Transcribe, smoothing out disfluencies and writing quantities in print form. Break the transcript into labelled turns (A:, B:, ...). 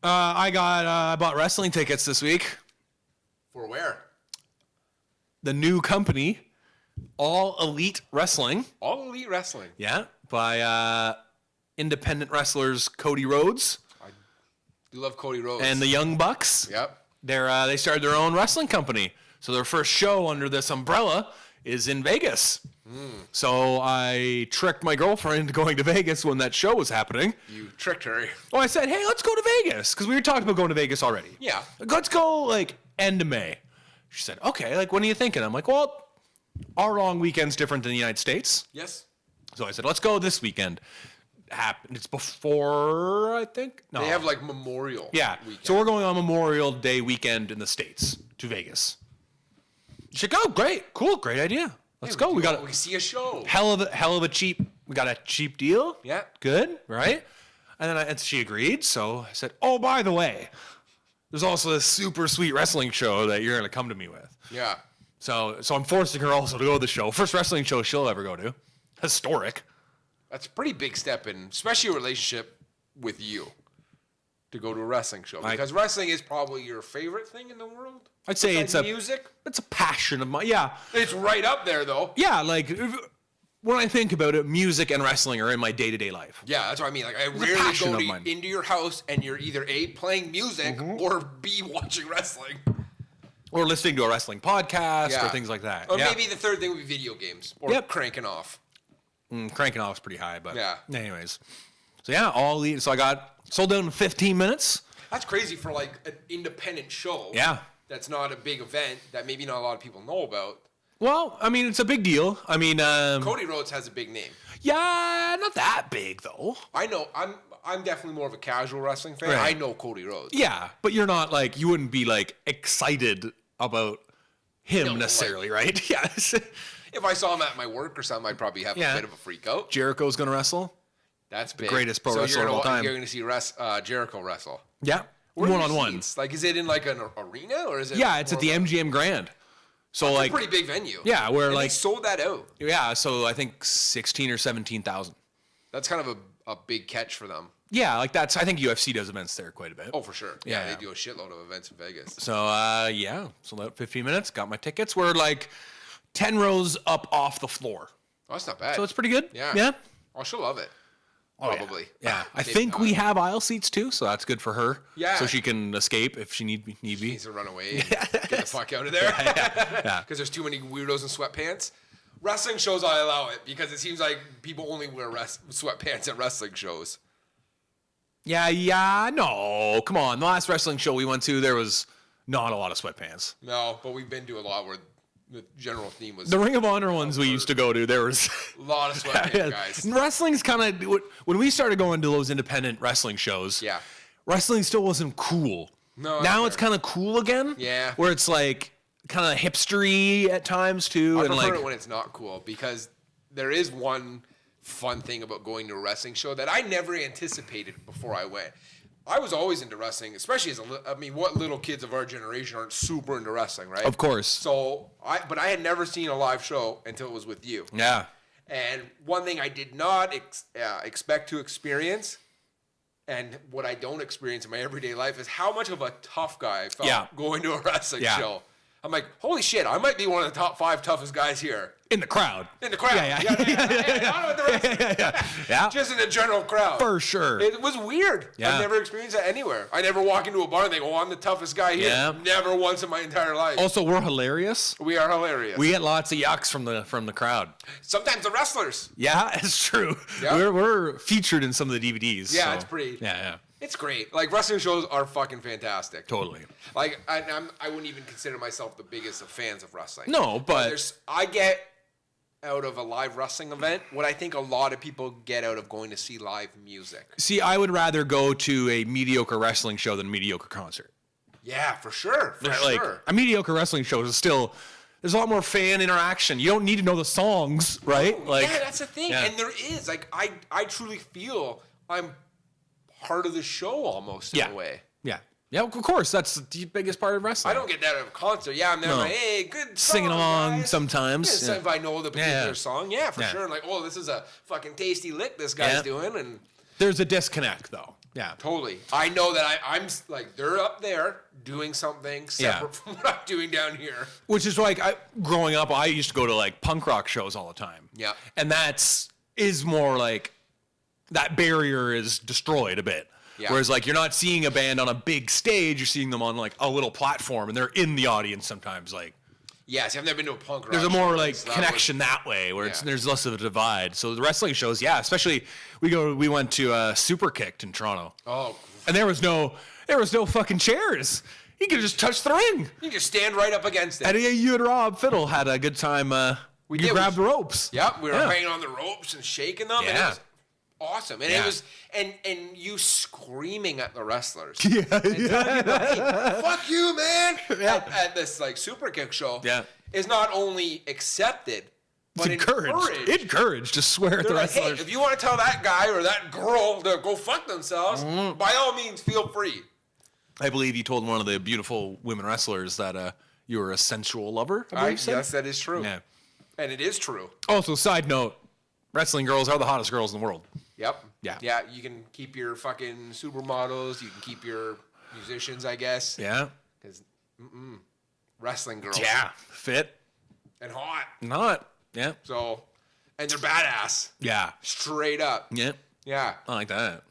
A: I bought wrestling tickets this week.
B: For where?
A: The new company, All Elite Wrestling.
B: All Elite Wrestling.
A: Yeah, by independent wrestlers Cody Rhodes.
B: I do love Cody Rhodes.
A: And the Young Bucks.
B: Yep.
A: They started their own wrestling company. So their first show under this umbrella is in Vegas. So I tricked my girlfriend into going to Vegas when that show was happening.
B: You tricked her.
A: Oh, I said, hey, let's go to Vegas. Because we were talking about going to Vegas already.
B: Yeah.
A: Let's go, like, end of May. She said, okay, like, when are you thinking? I'm like, well, our long weekend's different than the United States.
B: Yes.
A: So I said, let's go this weekend. It's before, I think. No.
B: They have, like, Memorial weekend.
A: So we're going on Memorial Day weekend in the States to Vegas. She's like, oh, great. Cool. Great idea. Let's go.
B: We see a show.
A: Hell of a cheap. We got a cheap deal.
B: Yeah.
A: Good. Right. And then she agreed. So I said, oh, by the way, there's also this super sweet wrestling show that you're going to come to me with.
B: Yeah.
A: So I'm forcing her also to go to the show. First wrestling show she'll ever go to. Historic.
B: That's a pretty big step in, especially a relationship with you, to go to a wrestling show. Because wrestling is probably your favorite thing in the world.
A: I'd say it's
B: music.
A: It's a passion of mine. Yeah.
B: It's right up there, though.
A: Yeah, like when I think about it, music and wrestling are in my day-to-day life.
B: Yeah, that's what I mean. Like, I rarely go into your house and you're either A, playing music, or B, watching wrestling.
A: Or listening to a wrestling podcast or things like that.
B: Or maybe the third thing would be video games or cranking off.
A: Cranking off is pretty high, but anyways. So All Elite. So I got sold out in 15 minutes.
B: That's crazy for like an independent show.
A: Yeah.
B: That's not a big event that maybe not a lot of people know about.
A: Well, I mean, it's a big deal. I mean,
B: Cody Rhodes has a big name.
A: Yeah, not that big though.
B: I know. I'm definitely more of a casual wrestling fan. Right. I know Cody Rhodes.
A: Yeah, but you're not like, you wouldn't be like excited about him necessarily, right? Yes.
B: If I saw him at my work or something, I'd probably have a bit of a freak out.
A: Jericho's going to wrestle.
B: That's big.
A: The greatest pro wrestler of all time.
B: You're going to see Jericho wrestle.
A: Yeah. One-on-one.
B: Like, is it in like an arena or is it?
A: Yeah, it's at the MGM Grand. So
B: that's
A: like
B: a pretty big venue.
A: Yeah, where
B: they sold that out.
A: Yeah, so I think 16 or 17,000.
B: That's kind of a big catch for them.
A: Yeah, like I think UFC does events there quite a bit.
B: Oh, for sure. Yeah, they do a shitload of events in Vegas.
A: So sold out 15 minutes, got my tickets. We're like 10 rows up off the floor.
B: Oh, that's not bad.
A: So it's pretty good.
B: Yeah.
A: Yeah.
B: Oh, she'll love it. Probably.
A: Yeah. I think we have aisle seats too, so that's good for her.
B: Yeah.
A: So she can escape if she need be.
B: She needs to run away and get the fuck out of there.
A: Yeah.
B: Because there's too many weirdos in sweatpants. Wrestling shows, I allow it because it seems like people only wear sweatpants at wrestling shows.
A: Yeah, no. Come on. The last wrestling show we went to, there was not a lot of sweatpants.
B: No, but we've been to a lot where the general theme was...
A: The Ring of Honor ones we used to go to, there was...
B: a lot of sweatpants, guys.
A: Wrestling's kind of... When we started going to those independent wrestling shows, wrestling still wasn't cool.
B: No.
A: Now it's kind of cool again.
B: Yeah.
A: Where it's like kind of hipstery at times too.
B: I prefer it when it's not cool because there is one fun thing about going to a wrestling show that I never anticipated before I went. I was always into wrestling, especially what little kids of our generation aren't super into wrestling, right?
A: Of course.
B: So, but I had never seen a live show until it was with you.
A: Yeah.
B: And one thing I did not expect to experience, and what I don't experience in my everyday life, is how much of a tough guy I felt going to a wrestling show. I'm like, holy shit, I might be one of the top 5 toughest guys here.
A: In the crowd.
B: In the crowd. Yeah. Just in the general crowd.
A: For sure.
B: It was weird.
A: Yeah.
B: I've never experienced that anywhere. I never walk into a bar and think, I'm the toughest guy here.
A: Yeah.
B: Never once in my entire life.
A: Also, we're hilarious.
B: We are hilarious.
A: We get lots of yucks from the crowd.
B: Sometimes the wrestlers.
A: Yeah, it's true.
B: Yeah.
A: We're featured in some of the DVDs.
B: Yeah,
A: so.
B: it's pretty.
A: Yeah.
B: It's great. Like, wrestling shows are fucking fantastic.
A: Totally.
B: Like, I wouldn't even consider myself the biggest of fans of wrestling.
A: No, but
B: I get out of a live wrestling event what I think a lot of people get out of going to see live music.
A: See, I would rather go to a mediocre wrestling show than a mediocre concert.
B: Yeah, for sure.
A: Like, a mediocre wrestling show is still... There's a lot more fan interaction. You don't need to know the songs, right?
B: Yeah, that's the thing. Yeah. And there is. Like, I truly feel I'm part of the show almost in a way.
A: Yeah, of course. That's the biggest part of wrestling.
B: I don't get that at a concert. Yeah, I'm there like, hey, good song,
A: singing along
B: guys.
A: sometimes.
B: Yeah, if I know the particular song, for sure. Like, this is a fucking tasty lick this guy's doing. And
A: there's a disconnect, though. Yeah.
B: Totally. I know that I'm like, they're up there doing something separate from what I'm doing down here.
A: Which is like, growing up, I used to go to like punk rock shows all the time.
B: Yeah.
A: And is more like, that barrier is destroyed a bit. Yeah. Whereas like, you're not seeing a band on a big stage, you're seeing them on like a little platform, and they're in the audience sometimes. Like,
B: yes, I've never been to a punk rock.
A: There's a more like connection that way, where there's less of a divide. So the wrestling shows, especially we went to Super Kicked in Toronto.
B: Oh,
A: and there was no fucking chairs. You could just touch the ring.
B: You just stand right up against it.
A: And you and Rob Fiddle had a good time. We grabbed the ropes.
B: Yep, we were hanging on the ropes and shaking them.
A: Yeah.
B: And it was awesome. And it was and you screaming at the wrestlers.
A: Yeah.
B: Hey, fuck you, man. At this like Super Kick show.
A: Yeah.
B: Is not only accepted, but encouraged.
A: Encouraged to swear at the wrestlers.
B: Hey, if you want to tell that guy or that girl to go fuck themselves, by all means, feel free.
A: I believe you told one of the beautiful women wrestlers that you were a sensual lover.
B: Yes, that is true.
A: Yeah.
B: And it is true.
A: Also, side note, wrestling girls are the hottest girls in the world.
B: Yep.
A: Yeah.
B: Yeah, you can keep your fucking supermodels. You can keep your musicians, I guess.
A: Yeah.
B: Because wrestling girls.
A: Yeah. Fit.
B: And hot.
A: Not. Yeah.
B: So, and they're badass.
A: Yeah.
B: Straight up.
A: Yeah.
B: Yeah.
A: I like that.